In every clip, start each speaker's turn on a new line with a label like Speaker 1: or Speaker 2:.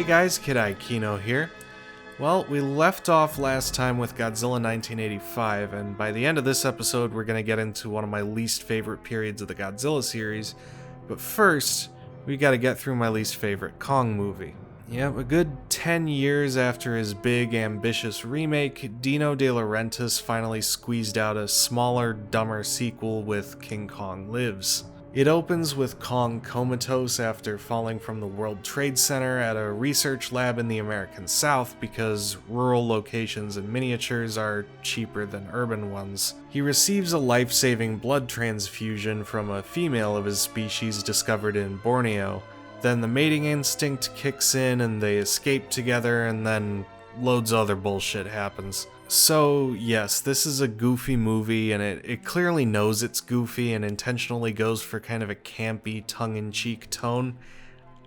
Speaker 1: Hey guys, Kid Kino here. Well, we left off last time with Godzilla 1985, and by the end of this episode we're going to get into one of my least favorite periods of the Godzilla series, but first, we gotta get through my least favorite Kong movie. Yep, a good 10 years after his big, ambitious remake, Dino De Laurentiis finally squeezed out a smaller, dumber sequel with King Kong Lives. It opens with Kong comatose after falling from the World Trade Center at a research lab in the American South because rural locations and miniatures are cheaper than urban ones. He receives a life-saving blood transfusion from a female of his species discovered in Borneo. Then the mating instinct kicks in and they escape together, and then loads of other bullshit happens. So yes, this is a goofy movie, and it clearly knows it's goofy and intentionally goes for kind of a campy, tongue-in-cheek tone.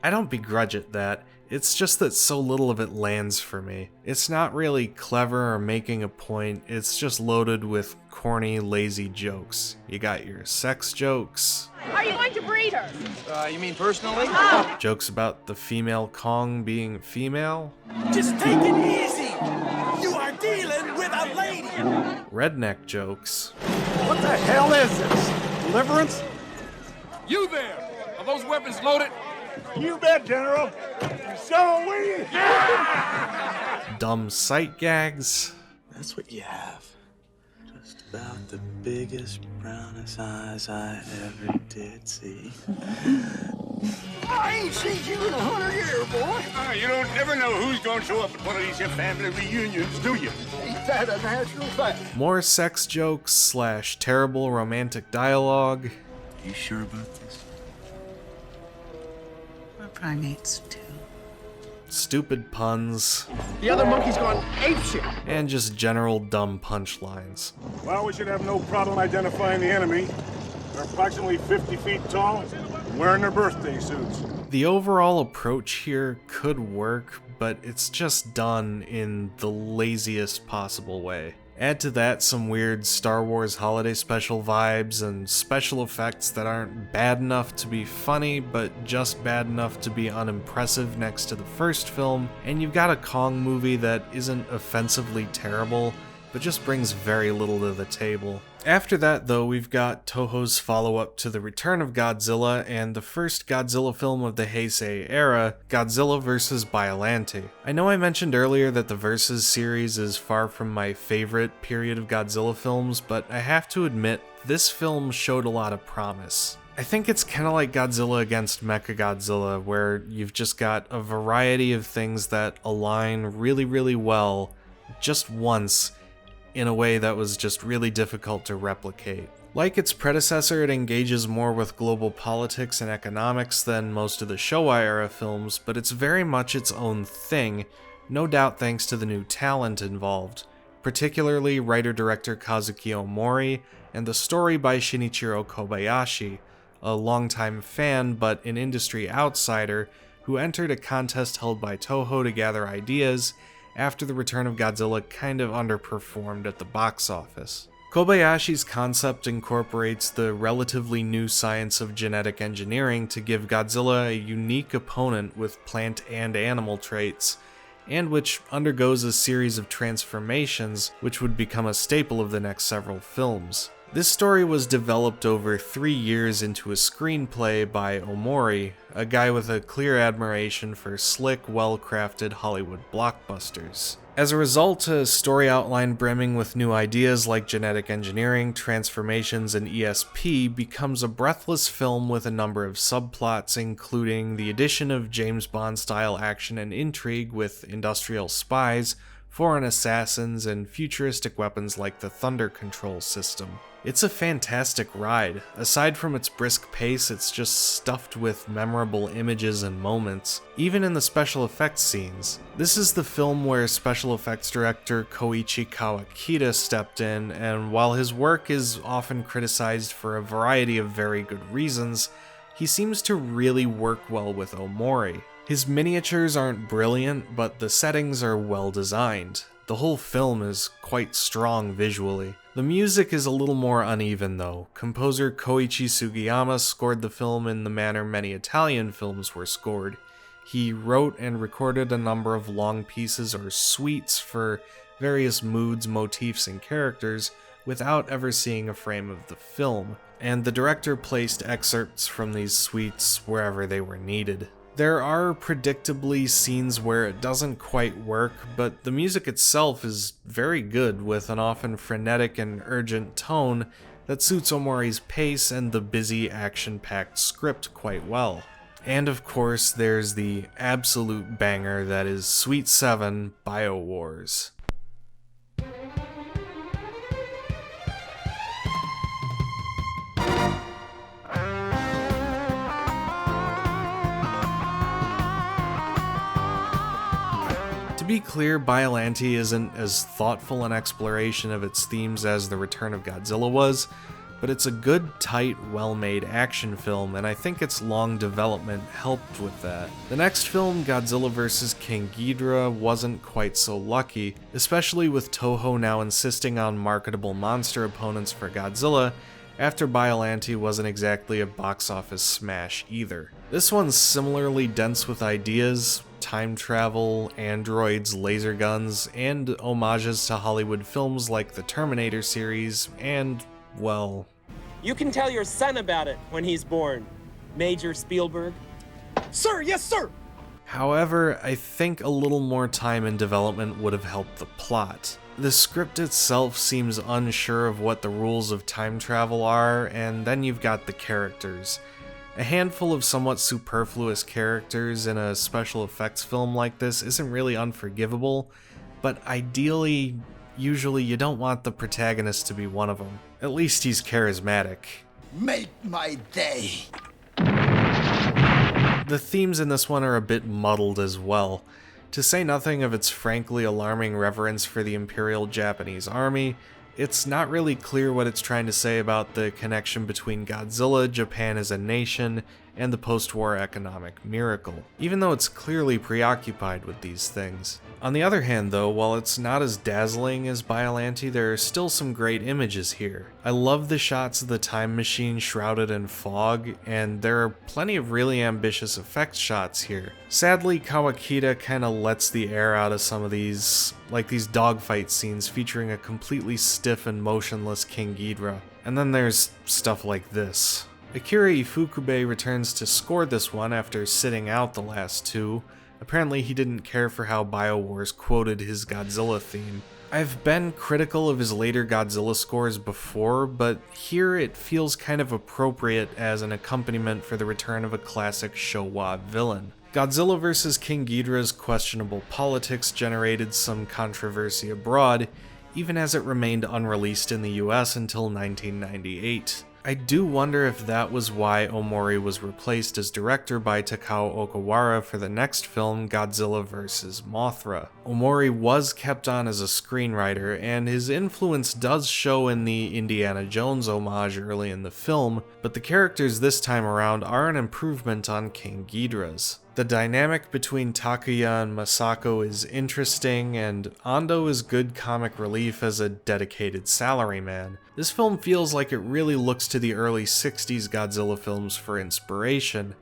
Speaker 1: I don't begrudge it that, it's just that so little of it lands for me. It's not really clever or making a point, it's just loaded with corny, lazy jokes. You got your sex jokes.
Speaker 2: Are you going to breed her?
Speaker 3: You mean personally?
Speaker 1: Jokes about the female Kong being female.
Speaker 3: Just take it easy! You are dealing with a lady!
Speaker 1: Redneck jokes.
Speaker 4: What the hell is this? Deliverance?
Speaker 5: You there! Are those weapons loaded?
Speaker 4: You bet, General. So are we.
Speaker 1: Dumb sight gags.
Speaker 6: That's what you have. Just about the biggest, brownest eyes I ever did see.
Speaker 4: I ain't seen you in 100 years, boy.
Speaker 5: You don't ever know who's gonna show up at one of these here family reunions, do you?
Speaker 4: Ain't that a natural fact?
Speaker 1: More sex jokes / terrible romantic dialogue.
Speaker 6: You sure about this?
Speaker 7: We're primates, too.
Speaker 1: Stupid puns.
Speaker 4: The other monkey's gone apeshit.
Speaker 1: And just general dumb punchlines.
Speaker 4: Well, we should have no problem identifying the enemy. They're approximately 50 feet tall, wearing their birthday suits.
Speaker 1: The overall approach here could work, but it's just done in the laziest possible way. Add to that some weird Star Wars holiday special vibes and special effects that aren't bad enough to be funny, but just bad enough to be unimpressive next to the first film, and you've got a Kong movie that isn't offensively terrible, but just brings very little to the table. After that, though, we've got Toho's follow-up to The Return of Godzilla and the first Godzilla film of the Heisei era, Godzilla vs. Violante. I know I mentioned earlier that the Versus series is far from my favorite period of Godzilla films, but I have to admit, this film showed a lot of promise. I think it's kind of like Godzilla against Mechagodzilla, where you've just got a variety of things that align really, really well just once, in a way that was just really difficult to replicate. Like its predecessor, it engages more with global politics and economics than most of the Showa era films, but it's very much its own thing, no doubt thanks to the new talent involved, particularly writer-director Kazuki Omori and the story by Shinichiro Kobayashi, a longtime fan but an industry outsider who entered a contest held by Toho to gather ideas after The Return of Godzilla kind of underperformed at the box office. Kobayashi's concept incorporates the relatively new science of genetic engineering to give Godzilla a unique opponent with plant and animal traits, and which undergoes a series of transformations which would become a staple of the next several films. This story was developed over 3 years into a screenplay by Omori, a guy with a clear admiration for slick, well-crafted Hollywood blockbusters. As a result, a story outline brimming with new ideas like genetic engineering, transformations, and ESP becomes a breathless film with a number of subplots, including the addition of James Bond-style action and intrigue with industrial spies, foreign assassins, and futuristic weapons like the Thunder Control System. It's a fantastic ride. Aside from its brisk pace, it's just stuffed with memorable images and moments, even in the special effects scenes. This is the film where special effects director Koichi Kawakita stepped in, and while his work is often criticized for a variety of very good reasons, he seems to really work well with Omori. His miniatures aren't brilliant, but the settings are well designed. The whole film is quite strong visually. The music is a little more uneven though. Composer Koichi Sugiyama scored the film in the manner many Italian films were scored. He wrote and recorded a number of long pieces or suites for various moods, motifs, and characters without ever seeing a frame of the film, and the director placed excerpts from these suites wherever they were needed. There are predictably scenes where it doesn't quite work, but the music itself is very good, with an often frenetic and urgent tone that suits Omori's pace and the busy, action-packed script quite well. And of course, there's the absolute banger that is Suite 7, BioWars. To be clear, Violante isn't as thoughtful an exploration of its themes as The Return of Godzilla was, but it's a good, tight, well-made action film, and I think its long development helped with that. The next film, Godzilla vs. King Ghidra, wasn't quite so lucky, especially with Toho now insisting on marketable monster opponents for Godzilla, after Violante wasn't exactly a box office smash either. This one's similarly dense with ideas, time travel, androids, laser guns, and homages to Hollywood films like the Terminator series, and, well...
Speaker 7: You can tell your son about it when he's born, Major Spielberg.
Speaker 3: Sir, yes, sir!
Speaker 1: However, I think a little more time in development would have helped the plot. The script itself seems unsure of what the rules of time travel are, and then you've got the characters. A handful of somewhat superfluous characters in a special effects film like this isn't really unforgivable, but ideally, usually you don't want the protagonist to be one of them. At least he's charismatic.
Speaker 3: Make my day!
Speaker 1: The themes in this one are a bit muddled as well. To say nothing of its frankly alarming reverence for the Imperial Japanese Army, it's not really clear what it's trying to say about the connection between Godzilla, Japan as a nation, and the post-war economic miracle, even though it's clearly preoccupied with these things. On the other hand though, while it's not as dazzling as Violante, there are still some great images here. I love the shots of the time machine shrouded in fog, and there are plenty of really ambitious effects shots here. Sadly, Kawakita kinda lets the air out of some of these, like these dogfight scenes featuring a completely stiff and motionless King Ghidra. And then there's stuff like this. Akira Ifukube returns to score this one after sitting out the last two. Apparently he didn't care for how BioWars quoted his Godzilla theme. I've been critical of his later Godzilla scores before, but here it feels kind of appropriate as an accompaniment for the return of a classic Showa villain. Godzilla vs. King Ghidра's questionable politics generated some controversy abroad, even as it remained unreleased in the US until 1998. I do wonder if that was why Omori was replaced as director by Takao Okawara for the next film, Godzilla vs. Mothra. Omori was kept on as a screenwriter, and his influence does show in the Indiana Jones homage early in the film, but the characters this time around are an improvement on King Ghidра's. The dynamic between Takuya and Masako is interesting, and Ando is good comic relief as a dedicated salaryman. This film feels like it really looks to the early 60s Godzilla films for inspiration.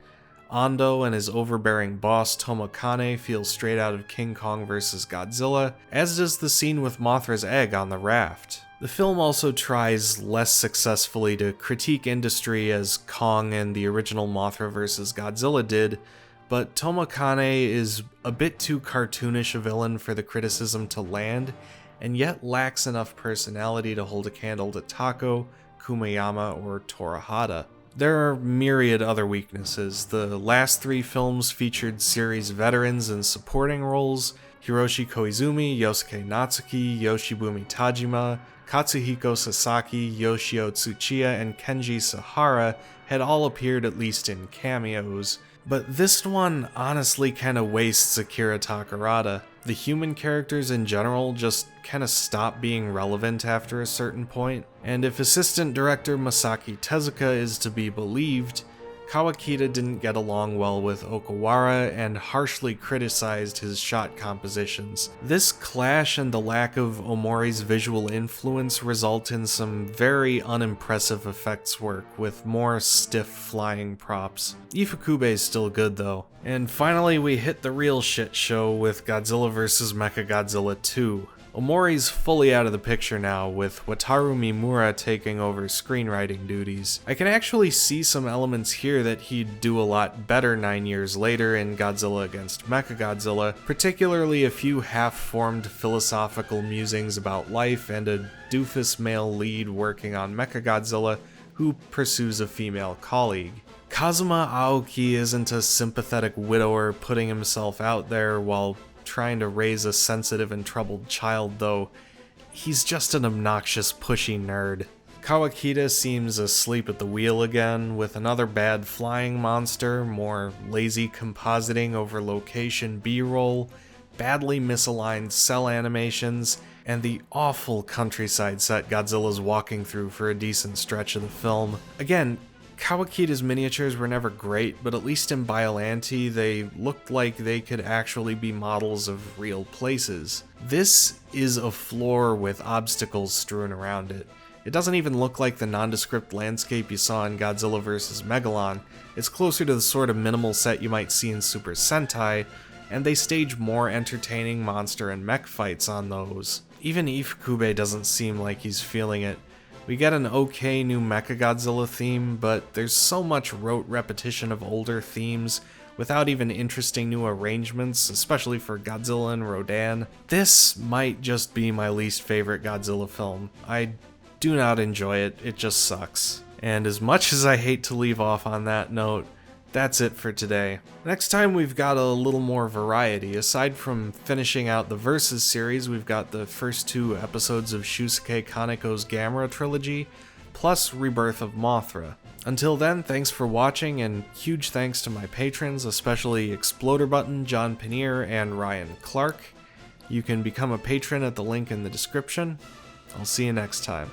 Speaker 1: Ando and his overbearing boss Tomokane feel straight out of King Kong vs. Godzilla, as does the scene with Mothra's egg on the raft. The film also tries less successfully to critique industry as Kong and the original Mothra vs. Godzilla did, but Tomokane is a bit too cartoonish a villain for the criticism to land, and yet lacks enough personality to hold a candle to Tako, Kumeyama, or Torahata. There are myriad other weaknesses. The last three films featured series veterans in supporting roles. Hiroshi Koizumi, Yosuke Natsuki, Yoshibumi Tajima, Katsuhiko Sasaki, Yoshio Tsuchiya, and Kenji Sahara had all appeared at least in cameos. But this one honestly kinda wastes Akira Takarada. The human characters in general just kinda stop being relevant after a certain point, and if assistant director Masaki Tezuka is to be believed, Kawakita didn't get along well with Okawara and harshly criticized his shot compositions. This clash and the lack of Omori's visual influence result in some very unimpressive effects work with more stiff flying props. Ifukube is still good though. And finally we hit the real shit show with Godzilla vs. Mechagodzilla 2. Omori's fully out of the picture now, with Wataru Mimura taking over screenwriting duties. I can actually see some elements here that he'd do a lot better 9 years later in Godzilla vs. Mechagodzilla, particularly a few half-formed philosophical musings about life and a doofus male lead working on Mechagodzilla who pursues a female colleague. Kazuma Aoki isn't a sympathetic widower putting himself out there while trying to raise a sensitive and troubled child, though. He's just an obnoxious, pushy nerd. Kawakita seems asleep at the wheel again, with another bad flying monster, more lazy compositing over location B-roll, badly misaligned cell animations, and the awful countryside set Godzilla's walking through for a decent stretch of the film. Again, Kawakita's miniatures were never great, but at least in Violante they looked like they could actually be models of real places. This is a floor with obstacles strewn around it. It doesn't even look like the nondescript landscape you saw in Godzilla vs. Megalon. It's closer to the sort of minimal set you might see in Super Sentai, and they stage more entertaining monster and mech fights on those. Even Ifukube doesn't seem like he's feeling it. We get an okay new Mechagodzilla theme, but there's so much rote repetition of older themes without even interesting new arrangements, especially for Godzilla and Rodan. This might just be my least favorite Godzilla film. I do not enjoy it, it just sucks. And as much as I hate to leave off on that note, that's it for today. Next time we've got a little more variety. Aside from finishing out the Versus series, we've got the first 2 episodes of Shusuke Kaneko's Gamera trilogy, plus Rebirth of Mothra. Until then, thanks for watching, and huge thanks to my patrons, especially Exploder Button, John Paneer, and Ryan Clark. You can become a patron at the link in the description. I'll see you next time.